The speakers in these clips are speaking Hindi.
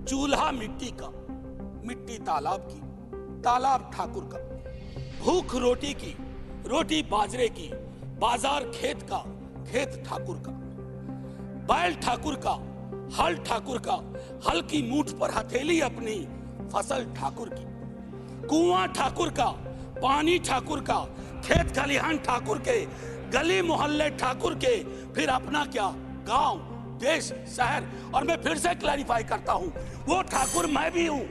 चूल्हा मिट्टी का, मिट्टी तालाब की, तालाब ठाकुर का, भूख रोटी की, रोटी बाजरे की, बाजार खेत का, खेत ठाकुर का, बैल ठाकुर का, हल ठाकुर का, हल की मूठ पर हथेली अपनी, फसल ठाकुर की, कुआं ठाकुर का, पानी ठाकुर का, खेत खलिहान ठाकुर के, गली मोहल्ले ठाकुर के, फिर अपना क्या, गांव, देश, शहर। और मैं फिर से क्लैरिफाई करता हूं, वो ठाकुर मैं भी हूं,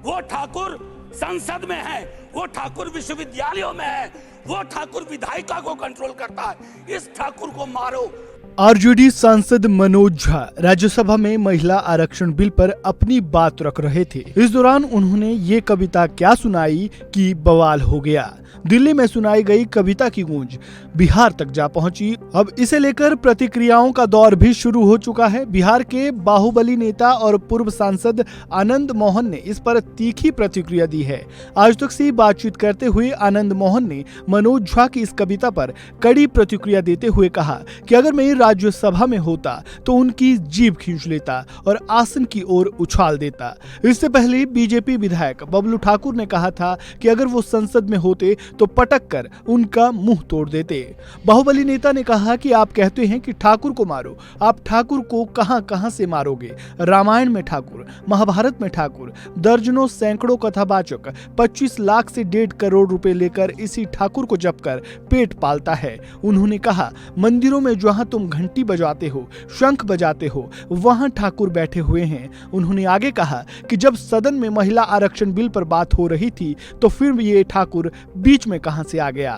वो ठाकुर संसद में है, वो ठाकुर विश्वविद्यालयों में है, वो ठाकुर विधायिका को कंट्रोल करता है। इस ठाकुर को मारो। आरजेडी सांसद मनोज झा राज्यसभा में महिला आरक्षण बिल पर अपनी बात रख रहे थे। इस दौरान उन्होंने ये कविता क्या सुनाई कि बवाल हो गया। दिल्ली में सुनाई गई कविता की गूंज बिहार तक जा पहुंची। अब इसे लेकर प्रतिक्रियाओं का दौर भी शुरू हो चुका है। बिहार के बाहुबली नेता और पूर्व सांसद आनंद मोहन ने इस पर तीखी प्रतिक्रिया दी है। आज तक से बातचीत करते हुए आनंद मोहन ने मनोज झा की इस कविता पर कड़ी प्रतिक्रिया देते हुए कहा कि अगर मैं राज्यसभा में होता तो उनकी जीभ खींच लेता और आसन की ओर उछाल देता। इससे पहले बीजेपी विधायक बबलू ठाकुर ने कहा था कि अगर वो संसद में होते तो पटक कर उनका मुंह तोड़ देते। बाहुबली नेता ने कहा कि आप कहते हैं कि ठाकुर को मारो, आप ठाकुर को कहां से मारोगे? रामायण में ठाकुर, महाभारत में ठाकुर, दर्जनों सैकड़ों कथावाचक 25 लाख से 1.5 करोड़ रुपए लेकर इसी ठाकुर को जप कर पेट पालता है। उन्होंने कहा, मंदिरों में जहां तुम घंटी बजाते हो, शंख बजाते हो, वहां ठाकुर बैठे हुए हैं। उन्होंने आगे कहा कि जब सदन में महिला आरक्षण बिल पर बात हो रही थी तो फिर ये ठाकुर बीच में कहां से आ गया?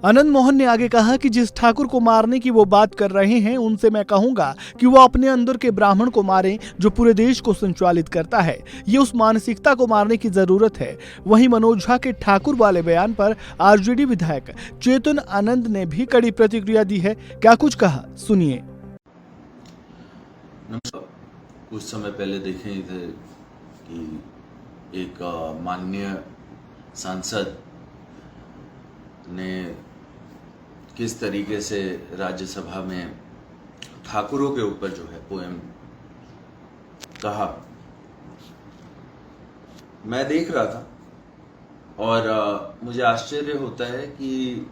आनंद मोहन ने आगे कहा कि जिस ठाकुर को मारने की वो बात कर रहे हैं उनसे मैं कहूंगा कि वो अपने अंदर के ब्राह्मण को मारें जो पूरे देश को संचालित करता है। ये उस मानसिकता को मारने की जरूरत है। वहीं मनोज झा के ठाकुर वाले बयान पर आरजेडी विधायक चेतन आनंद ने भी कड़ी प्रतिक्रिया दी है। क्या कुछ कहा, सुनिए। कुछ समय पहले देखे ही थे कि एक माननीय सांसद ने किस तरीके से राज्यसभा में ठाकुरों के ऊपर जो है पोएम कहा। मैं देख रहा था और मुझे आश्चर्य होता है कि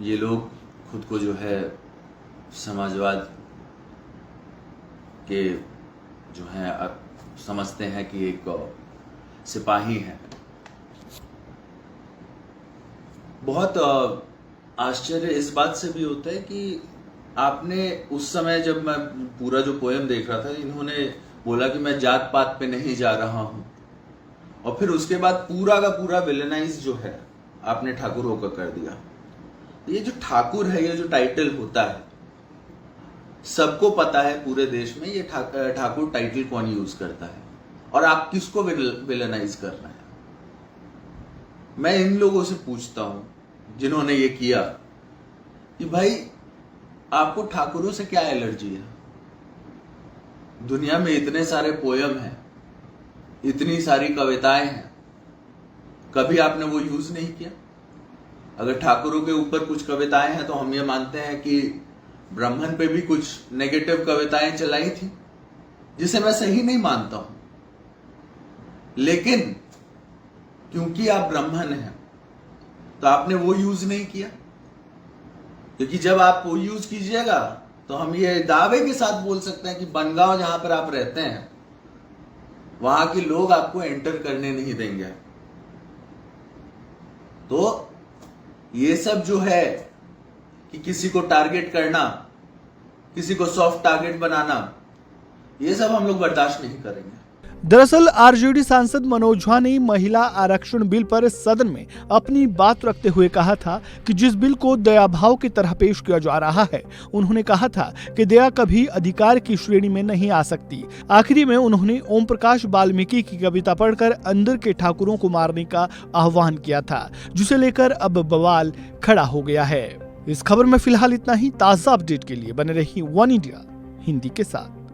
ये लोग खुद को जो है समाजवाद के जो है समझते हैं कि एक सिपाही है। बहुत आश्चर्य इस बात से भी होता है कि आपने उस समय जब मैं पूरा जो पोएम देख रहा था, इन्होंने बोला कि मैं जात पात पे नहीं जा रहा हूं, और फिर उसके बाद पूरा का पूरा विलेनाइज जो है आपने ठाकुरों का कर दिया। ये जो ठाकुर है, ये जो टाइटल होता है, सबको पता है पूरे देश में ये ठाकुर टाइटल कौन यूज करता है और आप किसको विलेनाइज कर रहे हैं। मैं इन लोगों से पूछता हूं जिन्होंने ये किया कि भाई आपको ठाकुरों से क्या एलर्जी है? दुनिया में इतने सारे पोयम हैं, इतनी सारी कविताएं हैं, कभी आपने वो यूज नहीं किया? अगर ठाकुरों के ऊपर कुछ कविताएं हैं तो हम ये मानते हैं कि ब्राह्मण पे भी कुछ नेगेटिव कविताएं चलाई थी, जिसे मैं सही नहीं मानता हूं। लेकिन क्योंकि आप ब्राह्मण हैं तो आपने वो यूज नहीं किया, क्योंकि जब आप वो यूज कीजिएगा तो हम ये दावे के साथ बोल सकते हैं कि बनगांव जहां पर आप रहते हैं वहां के लोग आपको एंटर करने नहीं देंगे। तो ये सब जो है कि किसी को टारगेट करना, किसी को सॉफ्ट टारगेट बनाना, ये सब हम लोग बर्दाश्त नहीं करेंगे। दरअसल आरजेडी सांसद मनोज झा ने महिला आरक्षण बिल पर सदन में अपनी बात रखते हुए कहा था कि जिस बिल को दया भाव की तरह पेश किया जा रहा है, उन्होंने कहा था कि दया कभी अधिकार की श्रेणी में नहीं आ सकती। आखिरी में उन्होंने ओम प्रकाश वाल्मीकि की कविता पढ़कर अंदर के ठाकुरों को मारने का आह्वान किया था, जिसे लेकर अब बवाल खड़ा हो गया है। इस खबर में फिलहाल इतना ही। ताजा अपडेट के लिए बने रहिए वन इंडिया हिंदी के साथ।